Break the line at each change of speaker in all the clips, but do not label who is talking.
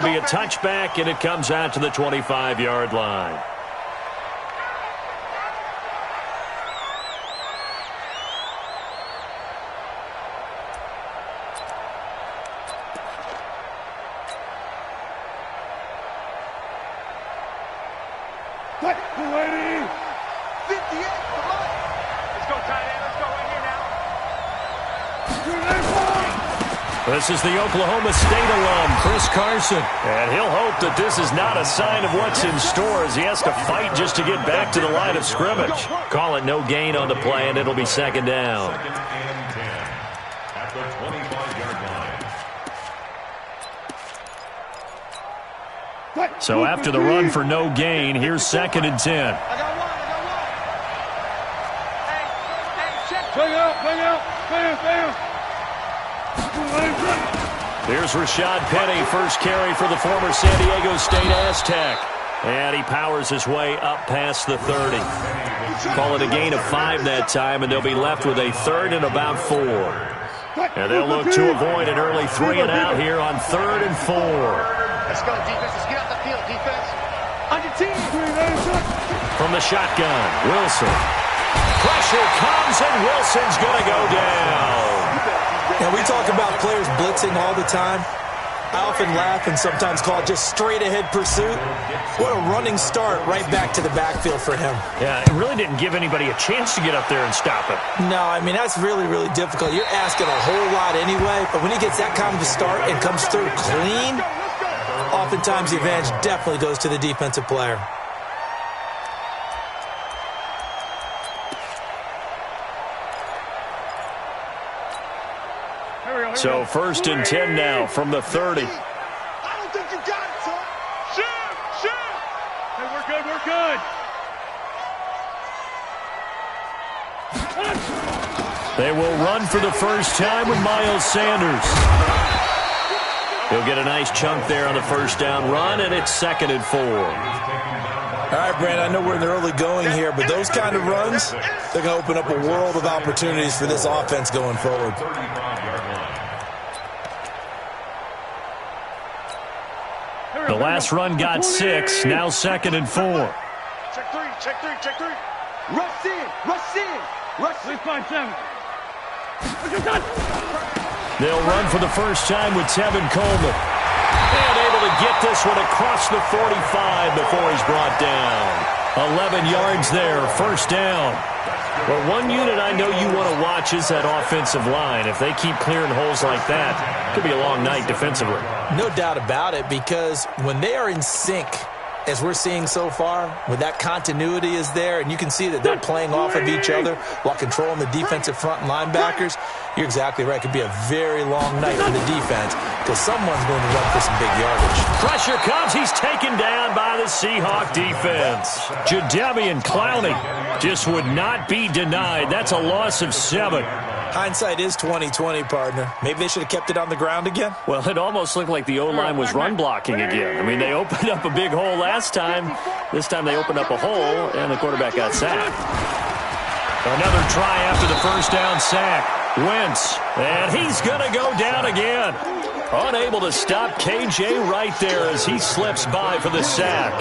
Be a touchback, and it comes out to the 25-yard line. This is the Oklahoma State alum, Chris Carson. And he'll hope that this is not a sign of what's in store as he has to fight just to get back to the line of scrimmage. Call it no gain on the play, and it'll be second down.
Second and 10 at the 25-yard line.
So after the run for no gain, here's second and 10. Here's Rashad Penny, first carry for the former San Diego State Aztec. And he powers his way up past the 30. Call it a gain of 5 that time, and they'll be left with a third and about 4. And they'll look to avoid an early 3 and out here on 3rd and 4.
Let's go, defense. Let's get out the field, defense. On your team.
From the shotgun, Wilson. Pressure comes, and Wilson's going to go down.
Now, we talk about players blitzing all the time. I often laugh and sometimes call it just straight-ahead pursuit. What a running start right back to the backfield for him.
Yeah, it really didn't give anybody a chance to get up there and stop it.
No, I mean, that's really, really difficult. You're asking a whole lot anyway, but when he gets that kind of a start and comes through clean, oftentimes the advantage definitely goes to the defensive player.
So 1st and 10 now from the 30.
I don't think you got it, son. Shoot!
Hey, we're good.
They will run for the first time with Miles Sanders. He'll get a nice chunk there on the first down run, and it's 2nd and 4.
All right, Brandon, I know we're in the early going here, but those kind of runs, they're going to open up a world of opportunities for this offense going forward.
The last run got 6, now 2nd and 4.
Check three. Rush in.
3-5-7.
They'll run for the first time with Tevin Coleman. And able to get this one across the 45 before he's brought down. 11 yards there, first down. Well, one unit I know you want to watch is that offensive line. If they keep clearing holes like that, it could be a long night defensively.
No doubt about it, because when they are in sync, as we're seeing so far, when that continuity is there, and you can see that they're playing off of each other while controlling the defensive front and linebackers, you're exactly right. It could be a very long night for the defense because someone's going to run for some big yardage.
Pressure comes. He's taken down by the Seahawk defense. Jadeveon Clowney just would not be denied. That's a loss of 7.
Hindsight is 20/20, partner. Maybe they should have kept it on the ground again.
Well, it almost looked like the O-line was run blocking again. I mean, they opened up a big hole last time. This time they opened up a hole, and the quarterback got sacked. Another try after the first down sack. Wentz, and he's going to go down again. Unable to stop KJ right there as he slips by for the sack.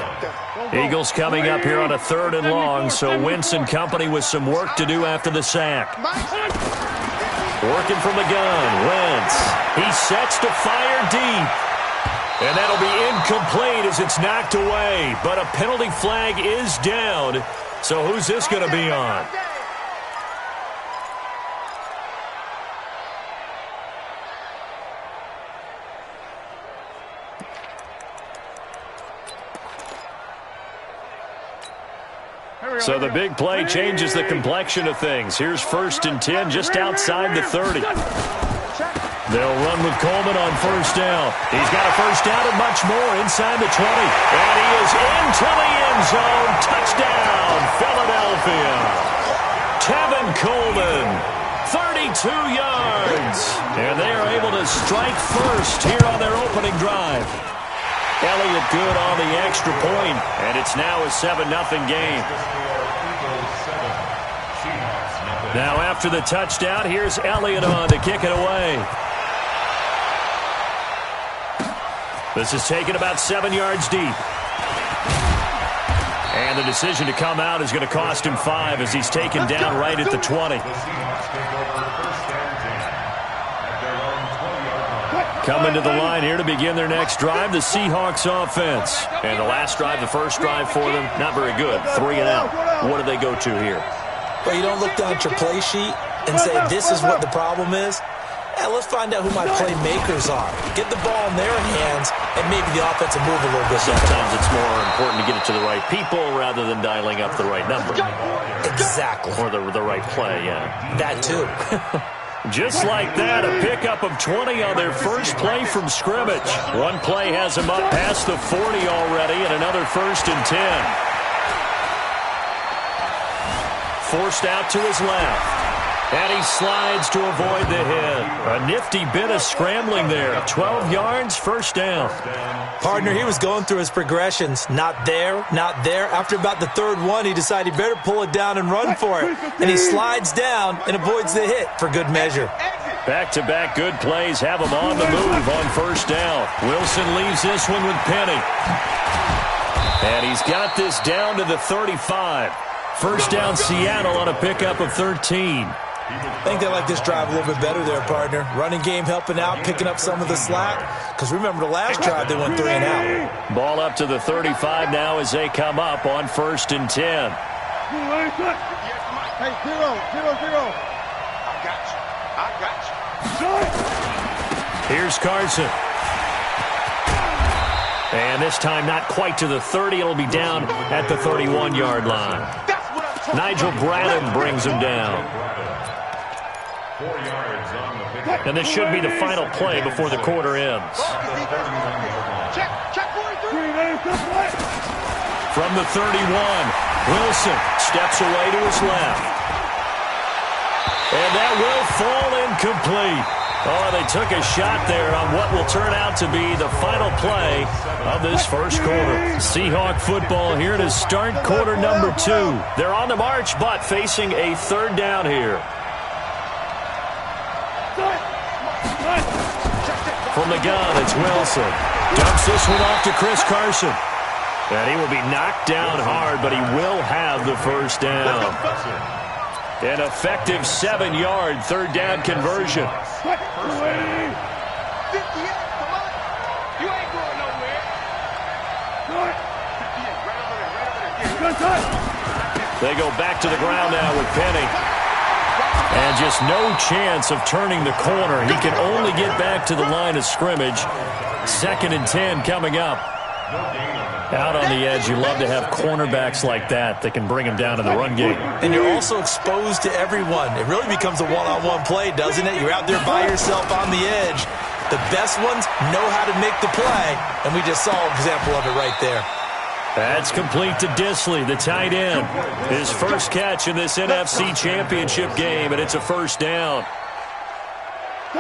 Eagles coming up here on a 3rd and long, so Wentz and company with some work to do after the sack. Working from the gun, Wentz. He sets to fire deep. And that'll be incomplete as it's knocked away. But a penalty flag is down. So who's this going to be on? So the big play changes the complexion of things. Here's 1st and 10 just outside the 30. They'll run with Coleman on first down. He's got a first down and much more inside the 20. And he is into the end zone. Touchdown, Philadelphia. Tevin Coleman, 32 yards. And they are able to strike first here on their opening drive. Elliott good on the extra point, and it's now a 7-0 game. Now after the touchdown, here's Elliott on to kick it away. This is taken about 7 yards deep. And the decision to come out is going to cost him 5 as he's taken down right at the 20. Coming to the line here to begin their next drive, the Seahawks offense. And the last drive, the first drive for them, not very good. 3 and out. What do they go to here?
Well, you don't look down at your play sheet and say, this is what the problem is. Let's find out who my playmakers are. Get the ball in their hands, and maybe the offense will move a little bit.
Sometimes it's more important to get it to the right people rather than dialing up the right number.
Exactly.
Or the right play, yeah.
That too.
Just like that, a pickup of 20 on their first play from scrimmage. One play has them up past the 40 already, and another 1st and 10. Forced out to his left. And he slides to avoid the hit. A nifty bit of scrambling there. 12 yards, first down.
Partner, he was going through his progressions. Not there, not there. After about the 3rd one, he decided he better pull it down and run for it. And he slides down and avoids the hit for good measure.
Back-to-back good plays have him on the move on first down. Wilson leaves this one with Penny. And he's got this down to the 35. First down, Seattle on a pickup of 13.
I think they like this drive a little bit better there, partner. Running game helping out, picking up some of the slack. Because remember, the last drive they went 3 and out.
Ball up to the 35 now as they come up on 1st and 10.
Hey, 0, 0, 0. I got you.
Here's Carson. And this time not quite to the 30. It'll be down at the 31-yard line. Nigel Bradham brings him down. And this should be the final play before the quarter ends. From the 31, Wilson steps away to his left. And that will fall incomplete. Oh, they took a shot there on what will turn out to be the final play of this first quarter. Seahawk football here to start quarter number 2. They're on the march, but facing a 3rd down here. From the gun, it's Wilson. Dumps this one off to Chris Carson. And he will be knocked down hard, but he will have the first down. An effective 7-yard 3rd down conversion. They go back to the ground now with Penny. And just no chance of turning the corner. He can only get back to the line of scrimmage. 2nd and 10 coming up. Out on the edge, you love to have cornerbacks like that can bring him down in the run game.
And you're also exposed to everyone. It really becomes a one-on-one play, doesn't it? You're out there by yourself on the edge. The best ones know how to make the play, and we just saw an example of it right there.
That's complete to Disley, the tight end. His first catch in this NFC Championship game, and it's a first down.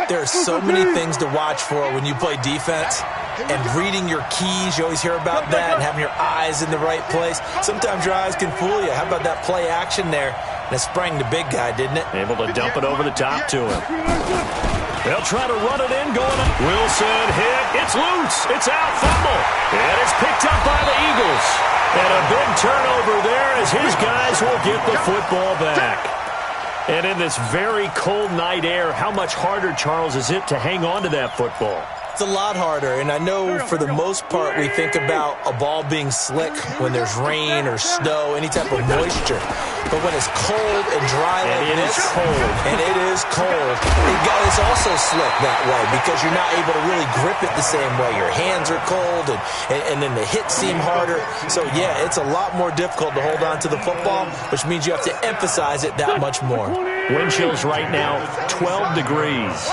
There are so many things to watch for when you play defense. And reading your keys, you always hear about that, and having your eyes in the right place. Sometimes your eyes can fool you. How about that play action there? And it sprang the big guy, didn't it?
Able to dump it over the top to him. They'll try to run it in, going up. Wilson hit. It's loose. It's out. Fumble. And it's picked up by the Eagles. And a big turnover there as his guys will get the football back. And in this very cold night air, how much harder, Charles, is it to hang on to that football?
It's a lot harder, and I know for the most part we think about a ball being slick when there's rain or snow, any type of moisture. But when it's cold and dry like this, and it is cold, it's also slick that way because you're not able to really grip it the same way. Your hands are cold, and then the hits seem harder. So, yeah, it's a lot more difficult to hold on to the football, which means you have to emphasize it that much more.
Wind chills right now, 12 degrees.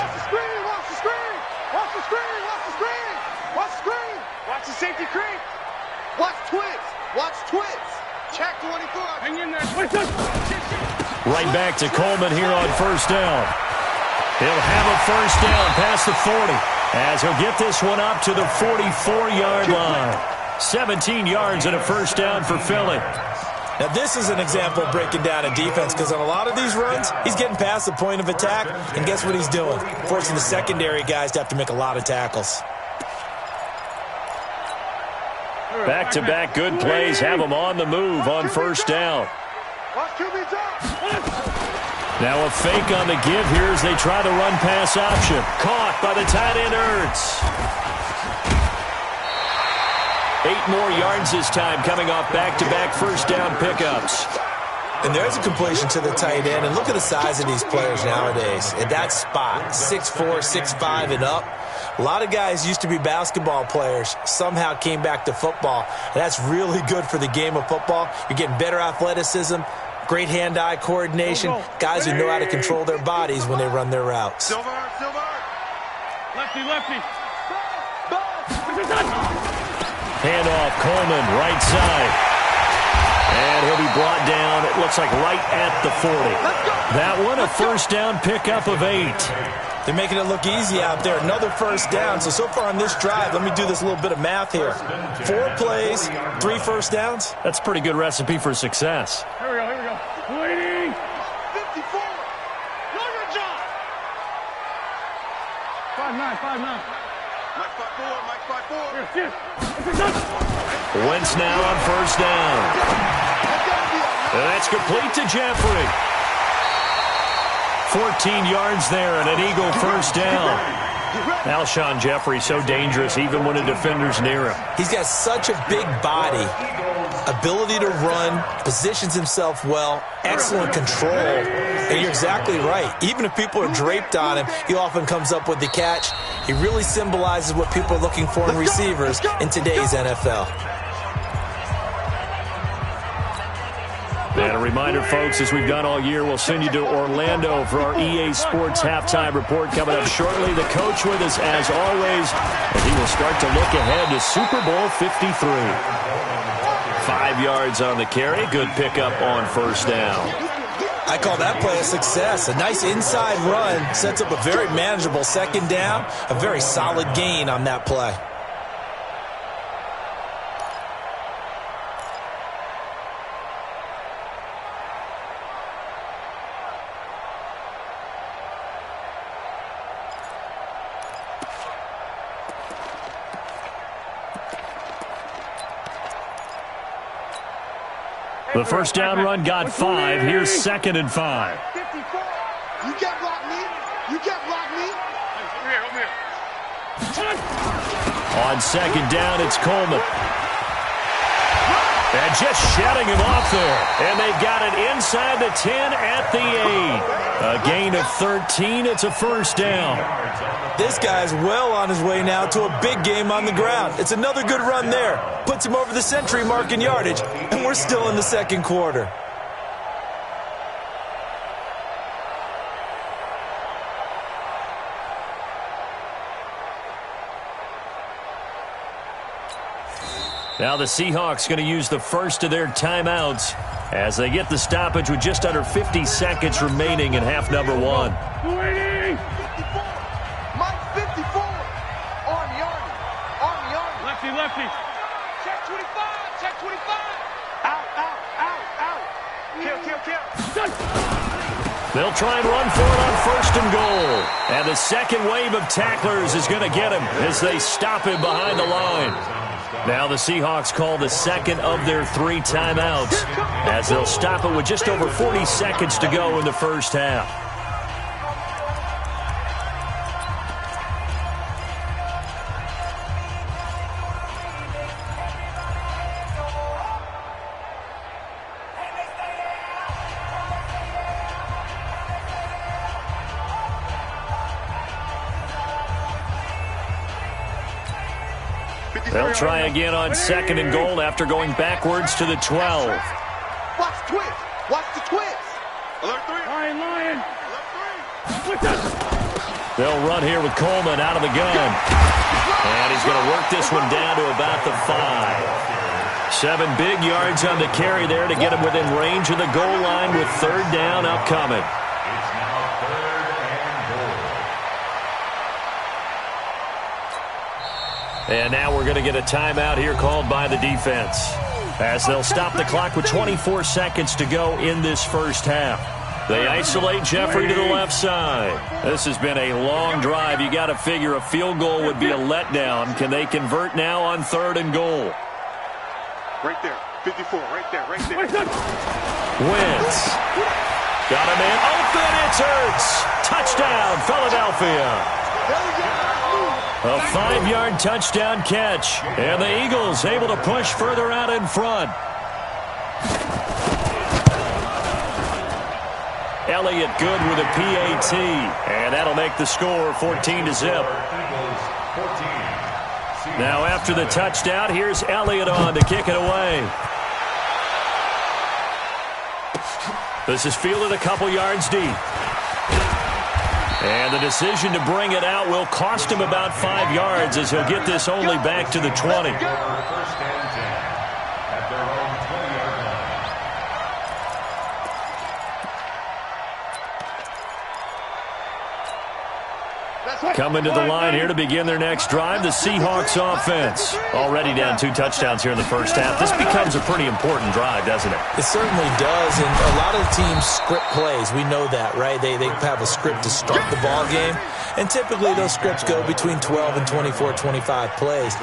Safety creep. Watch twins. Watch twins. Check 24. Hang in there.
Right back to Coleman here on first down. He'll have a first down past the 40 as he'll get this one up to the 44-yard line. 17 yards and a first down for Philly.
Now, this is an example of breaking down a defense because on a lot of these runs, he's getting past the point of attack, and guess what he's doing? Forcing the secondary guys to have to make a lot of tackles.
Back-to-back good plays have them on the move on first down. Now a fake on the give here as they try the run-pass option. Caught by the tight end, Ertz. 8 more yards this time coming off back-to-back first down pickups.
And there's a completion to the tight end. And look at the size of these players nowadays. At that spot, 6'4", 6'5", and up. A lot of guys used to be basketball players, somehow came back to football. And that's really good for the game of football. You're getting better athleticism, great hand-eye coordination, guys who know how to control their bodies when they run their routes.
Silver.
Lefty.
Handoff, Coleman, right side. And he'll be brought down, it looks like right at the 40. That one, a first down pickup of 8.
They're making it look easy out there. Another first down. So far on this drive, let me do this little bit of math here. 4 plays, 3 first downs.
That's a pretty good recipe for success.
Here we go. Waiting.
54. Know your job.
5'9".
Mike 5'4".
Here.
Wentz now on first down. And that's complete to Jeffrey. 14 yards there and an Eagle first down. Alshon Jeffrey so dangerous even when a defender's near him.
He's got such a big body, ability to run, positions himself well, excellent control. And you're exactly right. Even if people are draped on him, he often comes up with the catch. He really symbolizes what people are looking for in receivers in today's NFL.
And a reminder, folks, as we've done all year, we'll send you to Orlando for our EA Sports halftime report coming up shortly. The coach with us, as always, and he will start to look ahead to Super Bowl 53. 5 yards on the carry. Good pickup on first down.
I call that play a success. A nice inside run sets up a very manageable second down. A very solid gain on that play.
The first down run got 5. Here's 2nd and 5.
54. You can't block me.
Over here.
On second down, it's Coleman. And just shutting him off there. And they've got it inside the 10 at the 8. A gain of 13. It's a first down.
This guy's well on his way now to a big game on the ground. It's another good run there. Puts him over the century mark in yardage, and we're still in the second quarter.
Now the Seahawks going to use the first of their timeouts as they get the stoppage with just under 50 seconds remaining in half number 1.
Waiting.
54. Mike 54. Army.
Lefty.
Check 25. Out. Kill.
They'll try and run for it on first and goal. And the second wave of tacklers is going to get him as they stop him behind the line. Now the Seahawks call the second of their 3 timeouts as they'll stop it with just over 40 seconds to go in the first half. They'll try again on second and goal after going backwards to the 12.
Watch the twist.
Alert 3.
Lion.
Alert 3.
They'll run here with Coleman out of the gun. And he's going to work this one down to about the 5. 7 big yards on the carry there to get him within range of the goal line with third down upcoming. And now we're going to get a timeout here called by the defense as they'll stop the clock with 24 seconds to go in this first half. They isolate Jeffrey to the left side. This has been a long drive. You got to figure a field goal would be a letdown. Can they convert now on third and goal?
Right there. 54. Right there. Right there.
Wentz. Got him in. Open. It's Ertz. Touchdown, Philadelphia. A 5-yard touchdown catch. And the Eagles able to push further out in front. Elliott good with a PAT. And that'll make the score 14-0. Now after the touchdown, here's Elliott on to kick it away. This is fielded a couple yards deep. And the decision to bring it out will cost him about 5 yards as he'll get this only back to the 20. Coming to the line here to begin their next drive, the Seahawks offense. Already down 2 touchdowns here in the first half. This becomes a pretty important drive, doesn't it?
It certainly does, and a lot of the teams script plays. We know that, right? They have a script to start the ball game, and typically those scripts go between 12 and 24, 25 plays.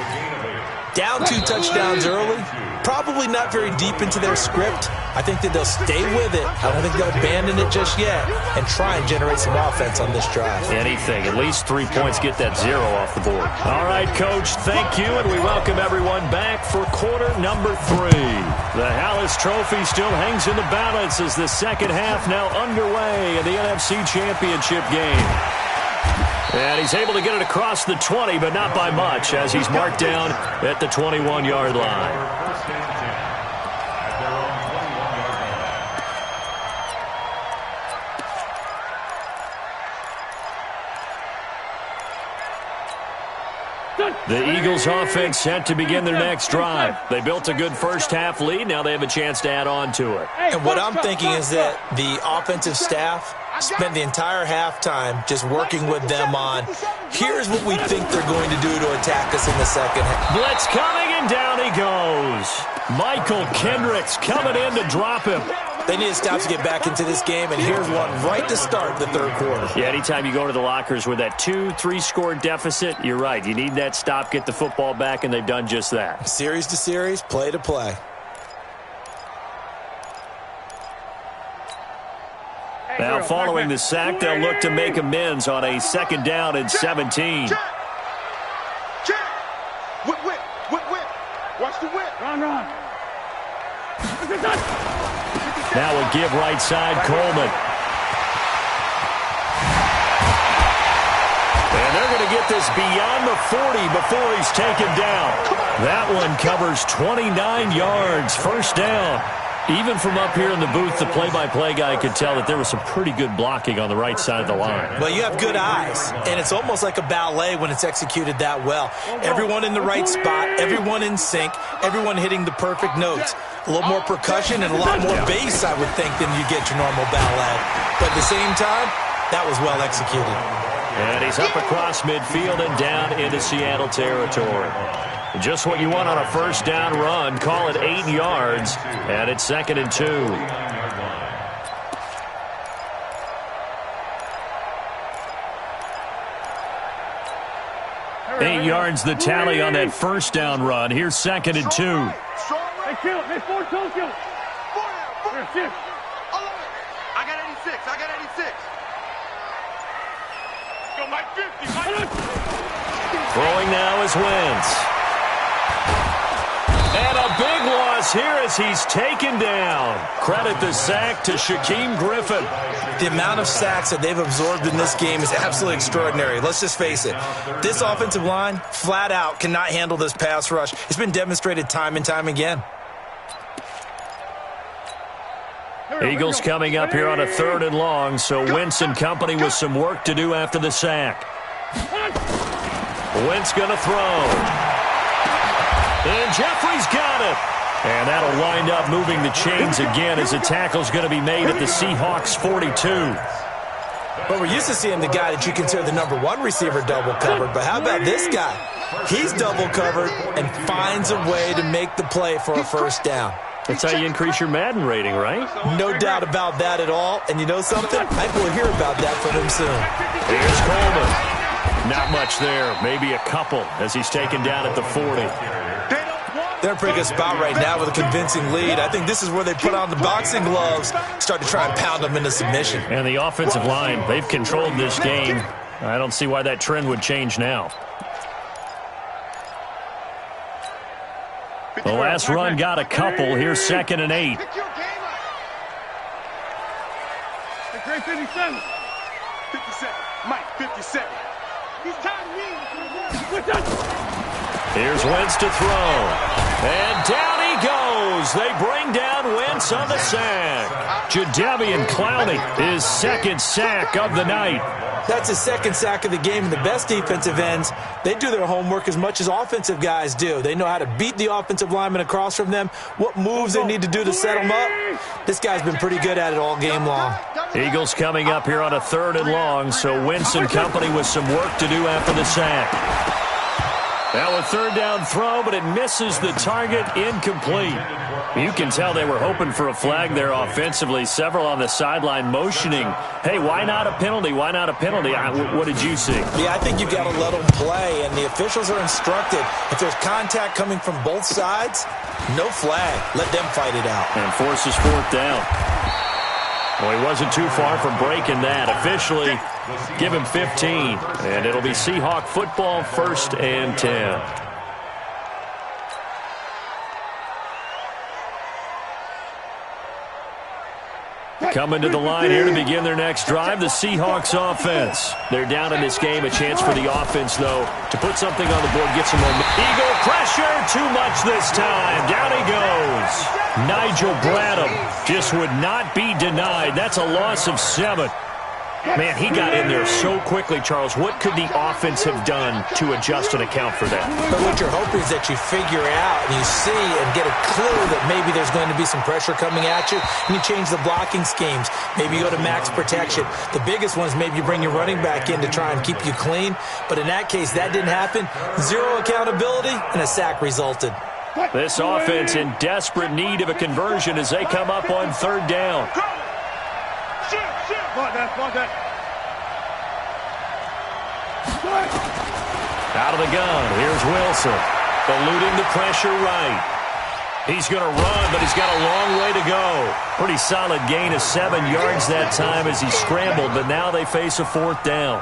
Down 2 touchdowns early, probably not very deep into their script. I think that they'll stay with it. I don't think they'll abandon it just yet and try and generate some offense on this drive.
Anything. At least 3 points, get that 0 off the board. All right, Coach, thank you, and we welcome everyone back for quarter number 3. The Hallis Trophy still hangs in the balance as the second half now underway in the NFC Championship game. And he's able to get it across the 20, but not by much, as he's marked down at the 21-yard line. The Eagles offense set to begin their next drive. They built a good first half lead. Now they have a chance to add on to it.
And what I'm thinking is that the offensive staff spent the entire halftime just working with them on, here's what we think they're going to do to attack us in the second half.
Blitz coming, and down he goes. Michael Kendricks coming in to drop him.
They need to stop to get back into this game, and here's one right to start the third quarter.
Yeah, anytime you go to the lockers with that 2-3 score deficit, you're right. You need that stop, get the football back, and they've done just that.
Series to series, play to play.
Now, following the sack, they'll look to make amends on a 2nd down and 17.
Check. Whip. Watch the whip.
Run.
Now a give right side, Coleman. And they're going to get this beyond the 40 before he's taken down. That one covers 29 yards, first down. Even from up here in the booth, the play-by-play guy could tell that there was some pretty good blocking on the right side of the line.
Well, you have good eyes, and it's almost like a ballet when it's executed that well. Everyone in the right spot, everyone in sync, everyone hitting the perfect notes. A little more percussion and a lot more bass, I would think, than you get your normal ballet. But at the same time, that was well executed.
And he's up across midfield and down into Seattle territory. Just what you want on a first down run. Call it 8 yards, and it's 2nd and 2. Eight yards the tally on that first down run. Here's 2nd and 2.
Hey, kill. Hey, 4 kill. Here, shift.
I got 86. Go, Mike 50.
Throwing now is Wentz. And a big loss here as he's taken down. Credit the sack to Shaquem Griffin.
The amount of sacks that they've absorbed in this game is absolutely extraordinary. Let's just face it. This offensive line, flat out, cannot handle this pass rush. It's been demonstrated time and time again.
Eagles coming up here on a 3rd and long, so Wentz and company with some work to do after the sack. Wentz going to throw. And Jeffrey's got it. And that'll wind up moving the chains again as the tackle's going to be made at the Seahawks 42.
But we're used to seeing the guy that you consider the number 1 receiver double covered. But how about this guy? He's double covered and finds a way to make the play for a first down.
That's how you increase your Madden rating, right?
No doubt about that at all. And you know something? I think we'll hear about that from him soon.
Here's Coleman. Not much there. Maybe a couple as he's taken down at the 40.
They're in a pretty good spot right now with a convincing lead. I think this is where they put on the boxing gloves, start to try and pound them into submission.
And the offensive line, they've controlled this game. I don't see why that trend would change now. The last run got a couple. Here's 2nd and 8.
Great 57.
57. Mike, 57.
He's tired of me.
Here's Wentz to throw. And down he goes. They bring down Wentz on the sack. Jadeveon Clowney, his 2nd sack of the night.
That's his 2nd sack of the game, and the best defensive ends, they do their homework as much as offensive guys do. They know how to beat the offensive lineman across from them, what moves they need to do to set them up. This guy's been pretty good at it all game long.
Eagles coming up here on a 3rd and long, so Wentz and company with some work to do after the sack. Now a 3rd down throw, but it misses the target, incomplete. You can tell they were hoping for a flag there offensively. Several on the sideline motioning, hey, why not a penalty? Why not a penalty? What did you see?
Yeah, I think you got to let them play, and the officials are instructed. If there's contact coming from both sides, no flag. Let them fight it out.
And forces 4th down. Well, he wasn't too far from breaking that. Officially, give him 15. And it'll be Seahawk football, 1st and 10. Coming to the line here to begin their next drive, the Seahawks offense. They're down in this game. A chance for the offense, though, to put something on the board, get some momentum. Eagle pressure, too much this time. Down he goes. Nigel Bradham just would not be denied. That's a loss of 7. Man, he got in there so quickly, Charles. What could the offense have done to adjust and account for that?
But what you're hoping is that you figure out and you see and get a clue that maybe there's going to be some pressure coming at you, and you change the blocking schemes. Maybe you go to max protection. The biggest one is maybe you bring your running back in to try and keep you clean. But in that case, that didn't happen. 0 accountability, and a sack resulted.
This offense in desperate need of a conversion as they come up on 3rd down. Out of the gun, here's Wilson. Eluding the pressure right. He's going to run, but he's got a long way to go. Pretty solid gain of 7 yards that time as he scrambled, but now they face a 4th down.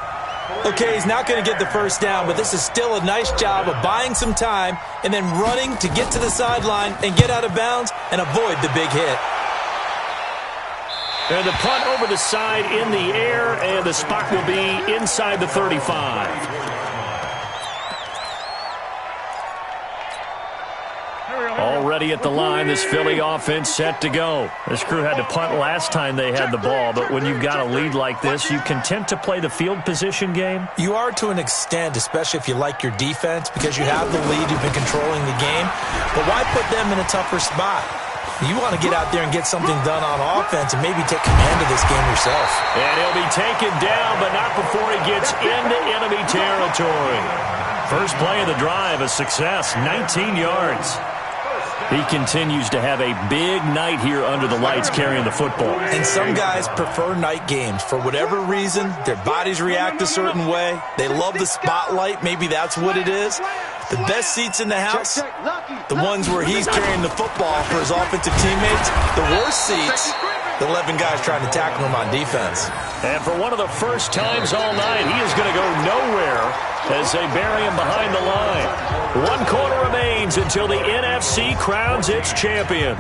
Okay, he's not going to get the 1st down, but this is still a nice job of buying some time and then running to get to the sideline and get out of bounds and avoid the big hit.
And the punt over the side in the air, and the spot will be inside the 35. Already at the line, this Philly offense set to go. This crew had to punt last time they had the ball, but when you've got a lead like this, you content to play the field position game?
You are to an extent, especially if you like your defense, because you have the lead, you've been controlling the game. But why put them in a tougher spot? You want to get out there and get something done on offense and maybe take command of this game yourself.
And he'll be taken down, but not before he gets into enemy territory. First play of the drive, a success, 19 yards. He continues to have a big night here under the lights carrying the football.
And some guys prefer night games. For whatever reason, their bodies react a certain way. They love the spotlight. Maybe that's what it is. The best seats in the house, the ones where he's carrying the football for his offensive teammates. The worst seats, the 11 guys trying to tackle him on defense.
And for one of the first times all night, he is going to go nowhere as they bury him behind the line. 1 quarter remains until the NFC crowns its champion.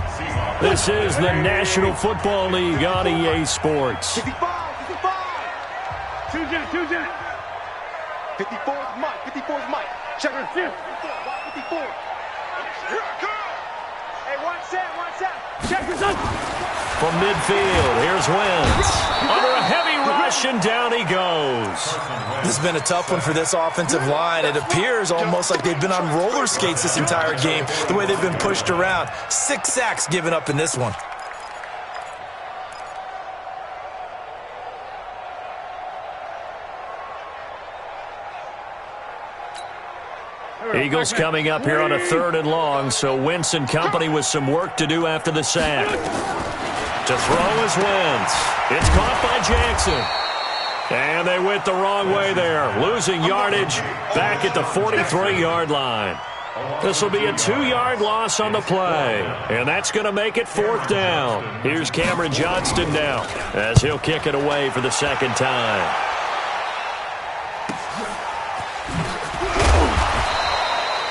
This is the National Football League on EA Sports.
55, 55. 54 is Mike. 54 is Mike. Check it. 54. Here I come.
Hey, one set. Check this out.
From midfield, here's Wentz. Under a heavy rush, and down he goes.
This has been a tough one for this offensive line. It appears almost like they've been on roller skates this entire game, the way they've been pushed around. 6 sacks given up in this one.
Eagles coming up here on a 3rd and long, so Wentz and company with some work to do after the sack. To throw is Wentz. It's caught by Jackson. And they went the wrong way there, losing yardage back at the 43-yard line. This will be a 2-yard loss on the play, and that's going to make it 4th down. Here's Cameron Johnston now as he'll kick it away for the second time.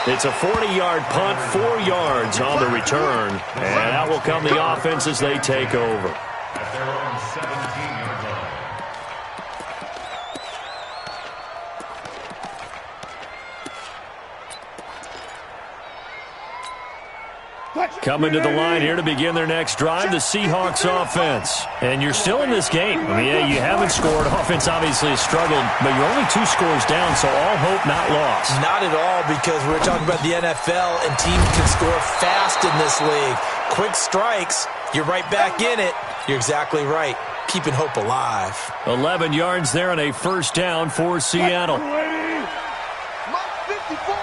It's a 40-yard punt, 4 yards on the return, and out will come the offense as they take over. Coming to the line here to begin their next drive, the Seahawks offense. And you're still in this game. I mean, yeah, you haven't scored. Offense obviously has struggled, but you're only 2 scores down, so all hope not lost.
Not at all, because we're talking about the NFL, and teams can score fast in this league. Quick strikes, you're right back in it. You're exactly right. Keeping hope alive.
11 yards there and a first down for Seattle.
Mike 54.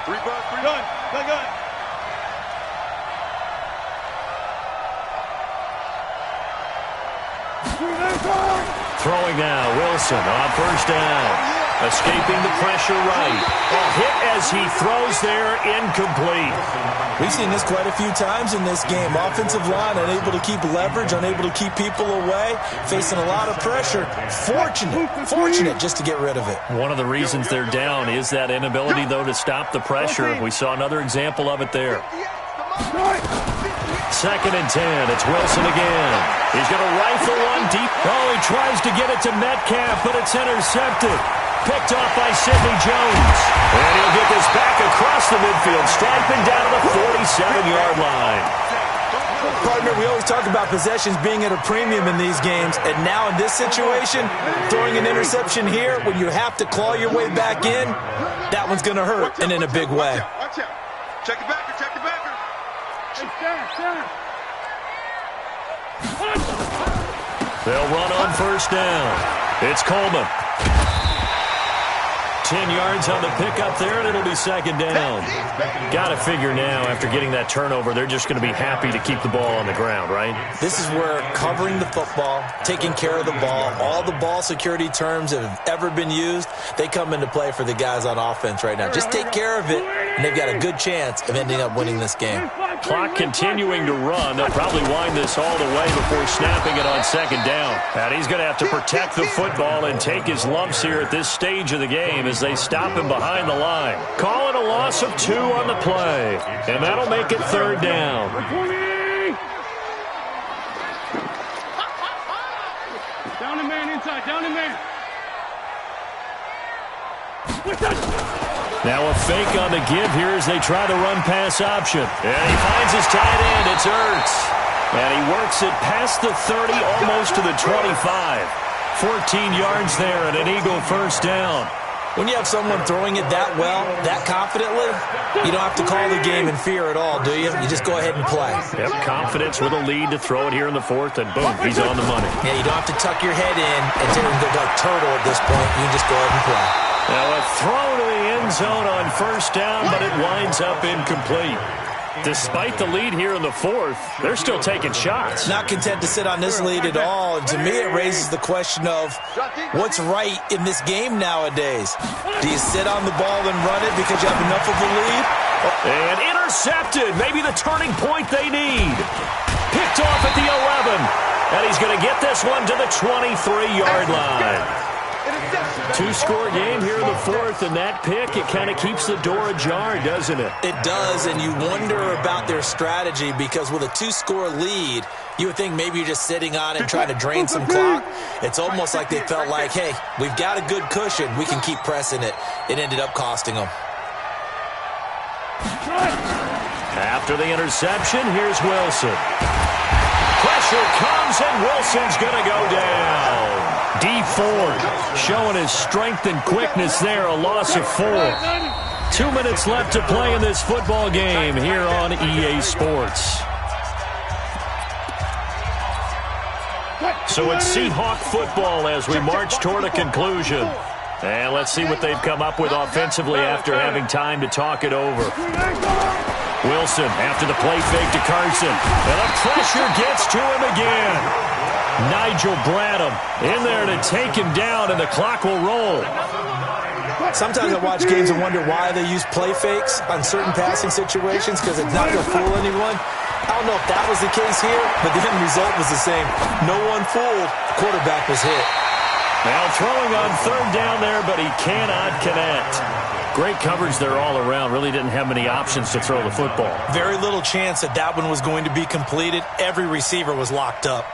3 bus, 3 gun. Gun.
Throwing now, Wilson on first down. Escaping the pressure right. A hit as he throws there, incomplete.
We've seen this quite a few times in this game. Offensive line unable to keep leverage, unable to keep people away, facing a lot of pressure. Fortunate just to get rid of it.
One of the reasons they're down is that inability, though, to stop the pressure. We saw another example of it there. 2nd and 10. It's Wilson again. He's going to rifle one deep. Oh, he tries to get it to Metcalf, but it's intercepted. Picked off by Sidney Jones. And he'll get this back across the midfield, striping down to the 47-yard line.
Partner, we always talk about possessions being at a premium in these games, and now in this situation, throwing an interception here when you have to claw your way back in, that one's going to hurt, and in a big way.
Watch out. Check it back. Check it back.
They'll run on first down. It's Coleman. 10 yards on the pickup there, and it'll be 2nd down. Got to figure now, after getting that turnover, they're just going to be happy to keep the ball on the ground, right?
This is where covering the football, taking care of the ball, all the ball security terms that have ever been used, they come into play for the guys on offense right now. Just take care of it, and they've got a good chance of ending up winning this game.
Clock continuing to run. They'll probably wind this all the way before snapping it on 2nd down. And he's going to have to protect the football and take his lumps here at this stage of the game as they stop him behind the line. Call it a loss of 2 on the play. And that'll make it 3rd down.
Down the man inside. Down the man.
Now a fake on the give here as they try the run-pass option. And he finds his tight end. It's Ertz. And he works it past the 30, almost to the 25. 14 yards there and an Eagle first down.
When you have someone throwing it that well, that confidently, you don't have to call the game in fear at all, do you? You just go ahead and play.
Yep, confidence with a lead to throw it here in the 4th, and boom, he's on the money.
Yeah, you don't have to tuck your head in and turn into like turtle at this point. You can just go ahead and play.
Now a throw to the end zone on first down, but it winds up incomplete. Despite the lead here in the 4th, they're still taking shots.
Not content to sit on this lead at all. And to me, it raises the question of what's right in this game nowadays. Do you sit on the ball and run it because you have enough of a lead?
And intercepted. Maybe the turning point they need. Picked off at the 11. And he's going to get this one to the 23-yard line. 2-score game here in the 4th, and that pick, it kind of keeps the door ajar, doesn't it?
It does, and you wonder about their strategy because with a 2-score lead, you would think maybe you're just sitting on it and trying to drain some clock. It's almost like they felt like, hey, we've got a good cushion. We can keep pressing it. It ended up costing them.
After the interception, here's Wilson. Pressure comes, and Wilson's going to go down. Dee Ford showing his strength and quickness there, a loss of 4. 2 minutes left to play in this football game here on EA Sports. So it's Seahawk football as we march toward a conclusion. And let's see what they've come up with offensively after having time to talk it over. Wilson after the play fake to Carson. And the pressure gets to him again. Nigel Bradham in there to take him down, and the clock will roll.
Sometimes I watch games and wonder why they use play fakes on certain passing situations because it's not going to fool anyone. I don't know if that was the case here, but the end result was the same. No one fooled. The quarterback was hit.
Now throwing on third down there, but he cannot connect. Great coverage there all around. Really didn't have many options to throw the football.
Very little chance that that one was going to be completed. Every receiver was locked up.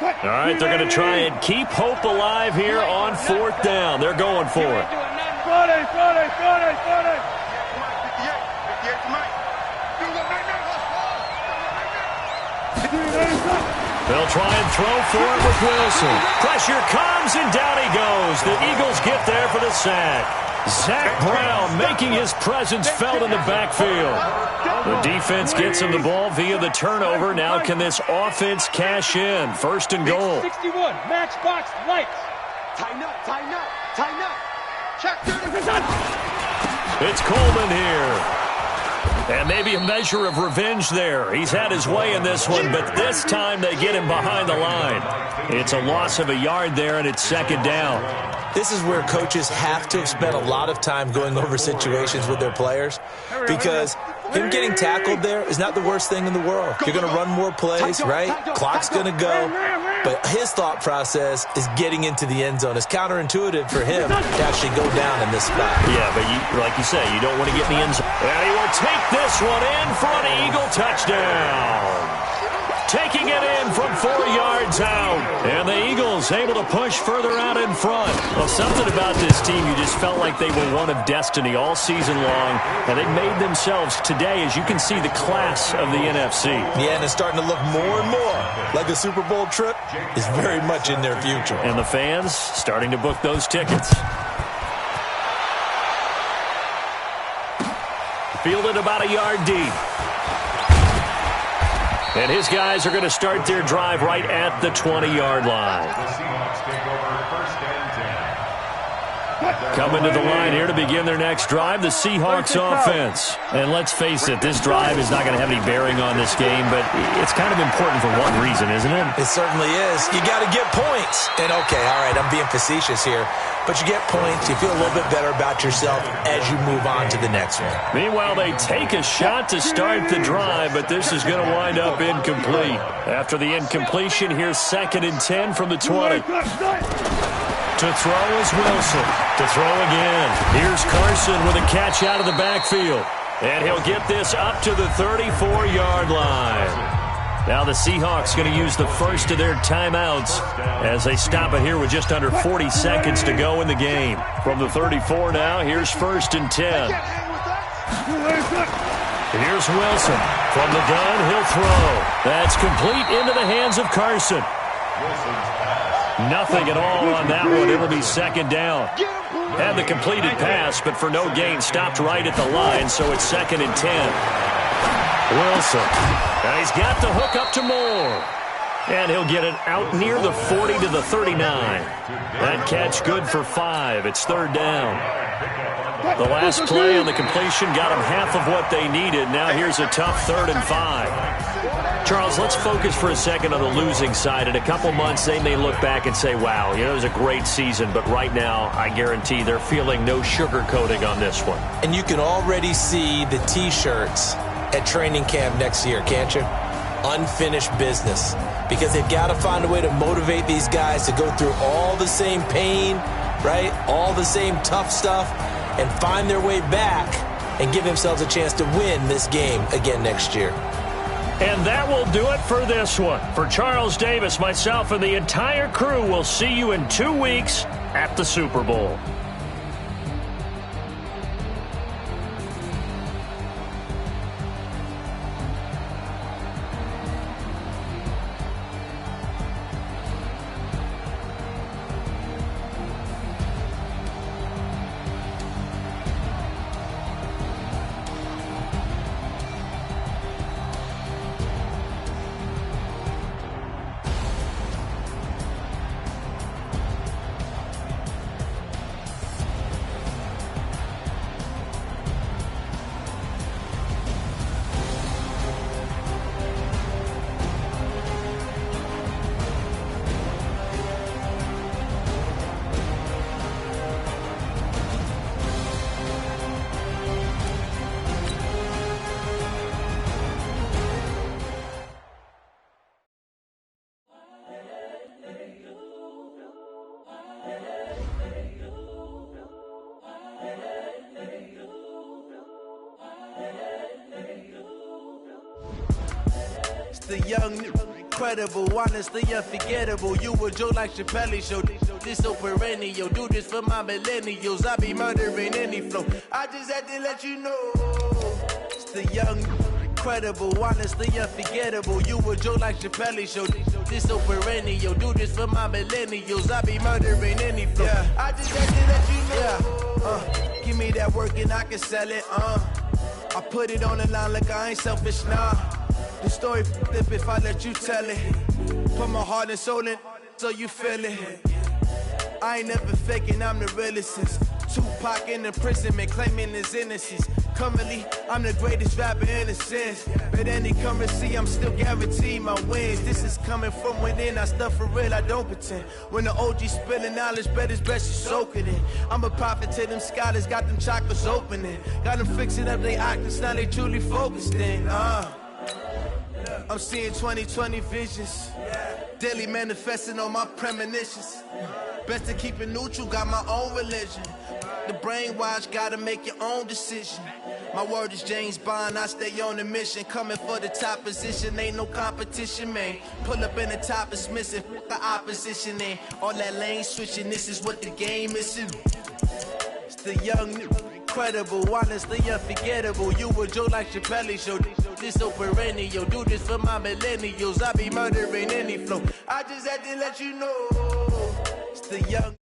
All right, they're going to try and keep hope alive here on fourth down. They're going for it. They'll try and throw for it with Wilson. Pressure comes, and down he goes. The Eagles get there for the sack. Zach Brown making his presence felt in the backfield. The defense gets him the ball via the turnover. Now can this offense cash in? First and goal.
61, matchbox lights.
Tighten up, tighten up, tighten up. Check 30%.
It's Coleman here. And maybe a measure of revenge there. He's had his way in this one, but this time they get him behind the line. It's a loss of a yard there, and it's second down.
This is where coaches have to have spent a lot of time going over situations with their players because him getting tackled there is not the worst thing in the world. You're going to run more plays, right? Clock's going to go. But his thought process is getting into the end zone. It's counterintuitive for him to actually go down in this spot.
Yeah, but like you say, you don't want to get in the end zone. And he will take this one in for an Eagle touchdown. Taking it in from 4 yards out. And the Eagles able to push further out in front. Well, something about this team, you just felt like they were one of destiny all season long. And they made themselves today, as you can see, the class of the NFC.
Yeah, and it's starting to look more and more like a Super Bowl trip is very much in their future.
And the fans starting to book those tickets. Fielded about a yard deep. And his guys are going to start their drive right at the 20-yard line. Coming to the line here to begin their next drive, the Seahawks offense. And let's face it, this drive is not going to have any bearing on this game, but it's kind of important for one reason, isn't it?
It certainly is. You got to get points. And okay, all right, I'm being facetious here, but you get points, you feel a little bit better about yourself as you move on to the next one.
Meanwhile, they take a shot to start the drive, but this is going to wind up incomplete. After the incompletion, here's 2nd and 10 from the 20. To throw is Wilson. To throw again. Here's Carson with a catch out of the backfield. And he'll get this up to the 34-yard line. Now the Seahawks going to use the first of their timeouts as they stop it here with just under 40 seconds to go in the game. From the 34 now, here's 1st and 10. Here's Wilson. From the gun, he'll throw. That's complete into the hands of Carson. Nothing at all on that one. It'll be 2nd down. Had the completed pass, but for no gain, stopped right at the line, so it's 2nd and 10. Wilson. And he's got the hook up to Moore. And he'll get it out near the 40 to the 39. That catch good for 5. It's 3rd down. The last play on the completion got them half of what they needed. Now here's a tough 3rd and 5. Charles, let's focus for a second on the losing side. In a couple months, they may look back and say, wow, it was a great season. But right now, I guarantee they're feeling no sugarcoating on this one.
And you can already see the T-shirts at training camp next year, can't you? Unfinished business. Because they've got to find a way to motivate these guys to go through all the same pain, right? All the same tough stuff, and find their way back and give themselves a chance to win this game again next year.
And that will do it for this one. For Charles Davis, myself, and the entire crew, we'll see you in 2 weeks at the Super Bowl.
the young, incredible, honestly unforgettable. You a joke like Chappelle Show. This so perennial. Do this for my millennials. I be murdering any flow. I just had to let you know. It's the young, incredible, honestly unforgettable. You a joke like Chappelle Show. This so perennial. Do this for my millennials. I be murdering any flow. Yeah. I just had to let you know. Yeah. Give me that work and I can sell it. I put it on the line like I ain't selfish, nah. The story flip if I let you tell it. Put my heart and soul in so you feel it. I ain't never faking, I'm the realest since Tupac in imprisonment, claiming his innocence. Currently, I'm the greatest rapper in a sense. But any currency, I'm still guaranteed my wins. This is coming from within, I stuff for real, I don't pretend. When the OG spilling knowledge, bet it's best you soak it in. I'm a prophet to them scholars, got them chakras opening. Got them fixing up their octaves, now they truly focused in. I'm seeing 2020 visions, daily manifesting on my premonitions. Best to keep it neutral, got my own religion. The brainwash, gotta make your own decision. My word is James Bond, I stay on the mission. Coming for the top position, ain't no competition, man. Pull up in the top is missing, the opposition ain't. All that lane switching, this is what the game is. It's the young, incredible, honestly unforgettable. You a joke like Chappelle Show. This so perennial. Do this for my millennials. I be murdering any flow. I just had to let you know. It's the young.